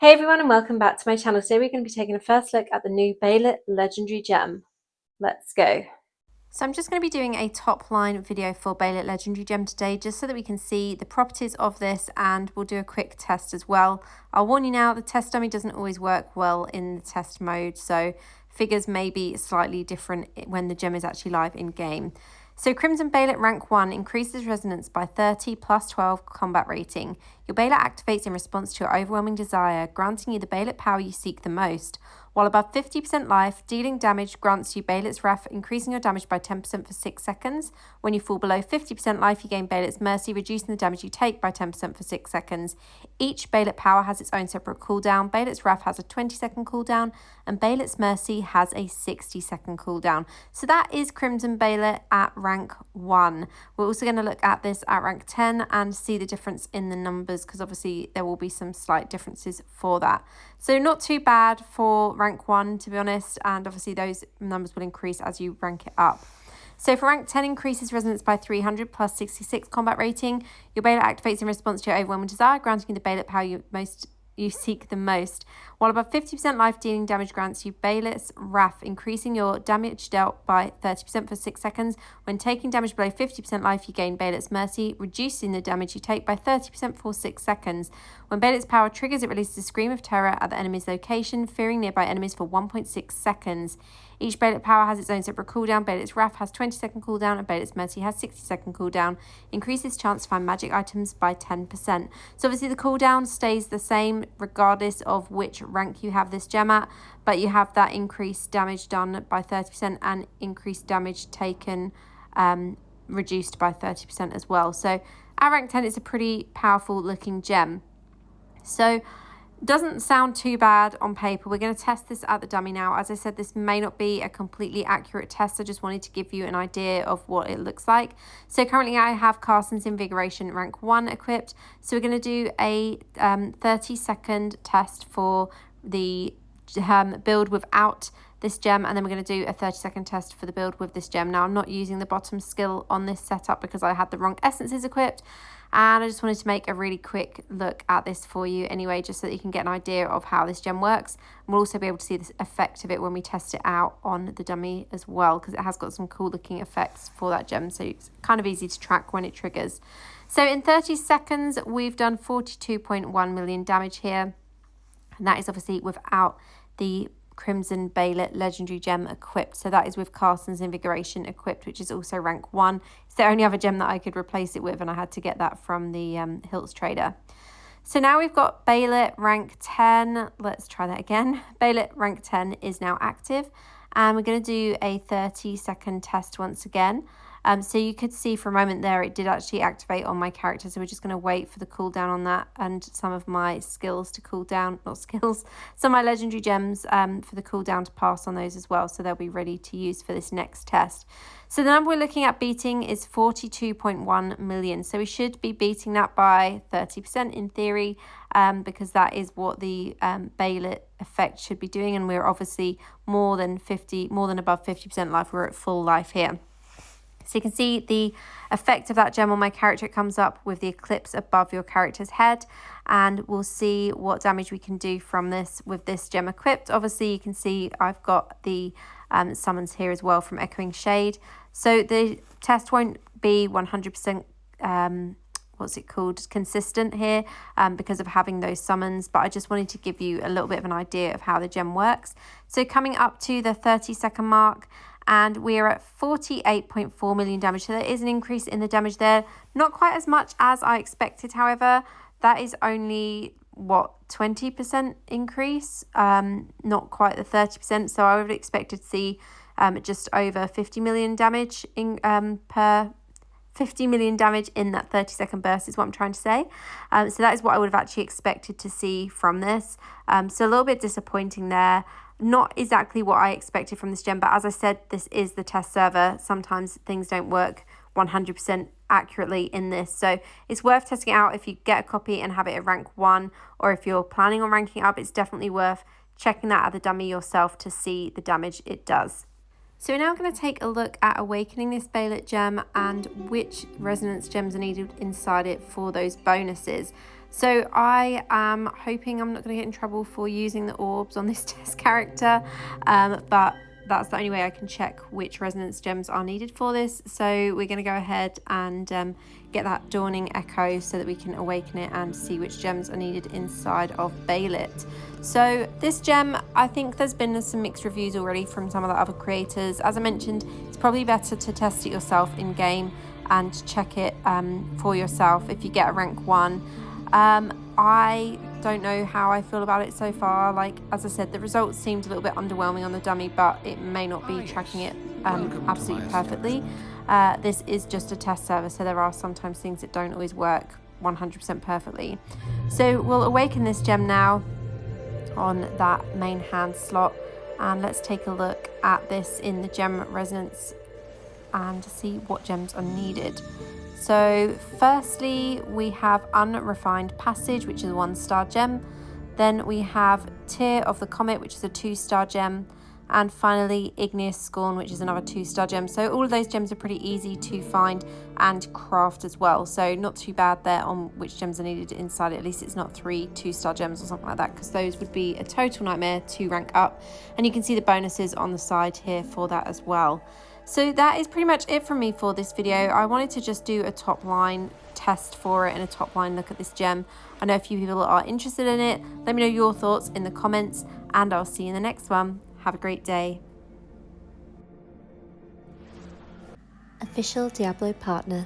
Hey everyone and welcome back to my channel. Today we're going to be taking a first look at the new Behelit Legendary Gem. Let's go. So I'm just going to be doing a top line video for Behelit Legendary Gem today, just so that we can see the properties of this, and we'll do a quick test as well. I'll warn you now, the test dummy doesn't always work well in the test mode, so figures may be slightly different when the gem is actually live in game. So Crimson Behelit rank 1 increases resonance by 30 plus 12 combat rating. Your Behelit activates in response to your overwhelming desire, granting you the Behelit power you seek the most. While above 50% life, dealing damage grants you Behelit's Wrath, increasing your damage by 10% for 6 seconds. When you fall below 50% life, you gain Behelit's Mercy, reducing the damage you take by 10% for 6 seconds. Each Behelit power has its own separate cooldown. Behelit's Wrath has a 20-second cooldown, and Behelit's Mercy has a 60-second cooldown. So that is Crimson Behelit at rank 1. We're also going to look at this at rank 10 and see the difference in the numbers, because obviously there will be some slight differences for that. So not too bad for rank 1, to be honest, and obviously those numbers will increase as you rank it up. So for rank 10, increases resonance by 300 plus 66 combat rating. Your Behelit activates in response to your overwhelming desire, granting you the Behelit power you seek the most. While above 50% life, dealing damage grants you Behelit's Wrath, increasing your damage dealt by 30% for 6 seconds. When taking damage below 50% life, you gain Behelit's Mercy, reducing the damage you take by 30% for 6 seconds. When Behelit's power triggers, it releases a scream of terror at the enemy's location, fearing nearby enemies for 1.6 seconds. Each Behelit power has its own separate cooldown. Behelit's Wrath has 20-second cooldown, and Behelit's Mercy has 60-second cooldown. Increases chance to find magic items by 10%. So obviously the cooldown stays the same regardless of which rank you have this gem at, but you have that increased damage done by 30% and increased damage taken reduced by 30% as well. So at rank 10, it's a pretty powerful looking gem. So doesn't sound too bad on paper. We're going to test this at the dummy now. As I said, this may not be a completely accurate test. I just wanted to give you an idea of what it looks like. So currently I have Carson's Invigoration rank 1 equipped. So we're going to do a 30-second test for the build without this gem, and then we're going to do a 30-second test for the build with this gem. Now I'm not using the bottom skill on this setup because I had the wrong essences equipped, and I just wanted to make a really quick look at this for you anyway, just so that you can get an idea of how this gem works. And we'll also be able to see the effect of it when we test it out on the dummy as well, because it has got some cool looking effects for that gem, so it's kind of easy to track when it triggers. So in 30 seconds we've done 42.1 million damage here, and that is obviously without the Crimson Behelit Legendary Gem equipped. So that is with Carson's Invigoration equipped, which is also rank 1. It's the only other gem that I could replace it with, and I had to get that from the Hills Trader. So now we've got Behelit rank 10. Let's try that again. Behelit rank 10 is now active, and we're going to do a 30-second test once again. So you could see for a moment there it did actually activate on my character, so we're just going to wait for the cooldown on that and some of my skills to cool down, not skills, some of my legendary gems for the cooldown to pass on those as well, so they'll be ready to use for this next test. So the number we're looking at beating is 42.1 million, so we should be beating that by 30% in theory, because that is what the Behelit effect should be doing, and we're obviously more than above 50% life. We're at full life here. So you can see the effect of that gem on my character. It comes up with the eclipse above your character's head, and we'll see what damage we can do from this with this gem equipped. Obviously you can see I've got the summons here as well from Echoing Shade. So the test won't be 100% consistent here because of having those summons, but I just wanted to give you a little bit of an idea of how the gem works. So coming up to the 30-second mark, and we're at 48.4 million damage. So there is an increase in the damage there. Not quite as much as I expected, however. That is only, 20% increase? Not quite the 30%. So I would have expected to see just over 50 million damage in 50 million damage in that 30-second burst is what I'm trying to say. So that is what I would have actually expected to see from this. So a little bit disappointing there. Not exactly what I expected from this gem, but as I said, this is the test server. Sometimes things don't work 100% accurately in this. So it's worth testing it out if you get a copy and have it at rank 1, or if you're planning on ranking up, it's definitely worth checking that at the dummy yourself to see the damage it does. So we're now going to take a look at awakening this Behelit gem and which resonance gems are needed inside it for those bonuses. So I am hoping I'm not going to get in trouble for using the orbs on this test character, but that's the only way I can check which resonance gems are needed for this. So we're going to go ahead and get that Dawning Echo so that we can awaken it and see which gems are needed inside of Behelit. So this gem, I think there's been some mixed reviews already from some of the other creators. As I mentioned, it's probably better to test it yourself in game and check it for yourself if you get a rank 1. I don't know how I feel about it so far. Like, as I said, the results seemed a little bit underwhelming on the dummy, but it may not be tracking it absolutely perfectly. This is just a test server, so there are sometimes things that don't always work 100% perfectly. So we'll awaken this gem now on that main hand slot, and let's take a look at this in the gem resonance and see what gems are needed. So firstly, we have Unrefined Passage, which is a 1-star gem. Then we have Tear of the Comet, which is a 2-star gem. And finally, Igneous Scorn, which is another 2-star gem. So all of those gems are pretty easy to find and craft as well. So not too bad there on which gems are needed inside it. At least it's not 3 2-star gems or something like that, because those would be a total nightmare to rank up. And you can see the bonuses on the side here for that as well. So that is pretty much it from me for this video. I wanted to just do a top line test for it and a top line look at this gem. I know a few people are interested in it. Let me know your thoughts in the comments, and I'll see you in the next one. Have a great day. Official Diablo Partner.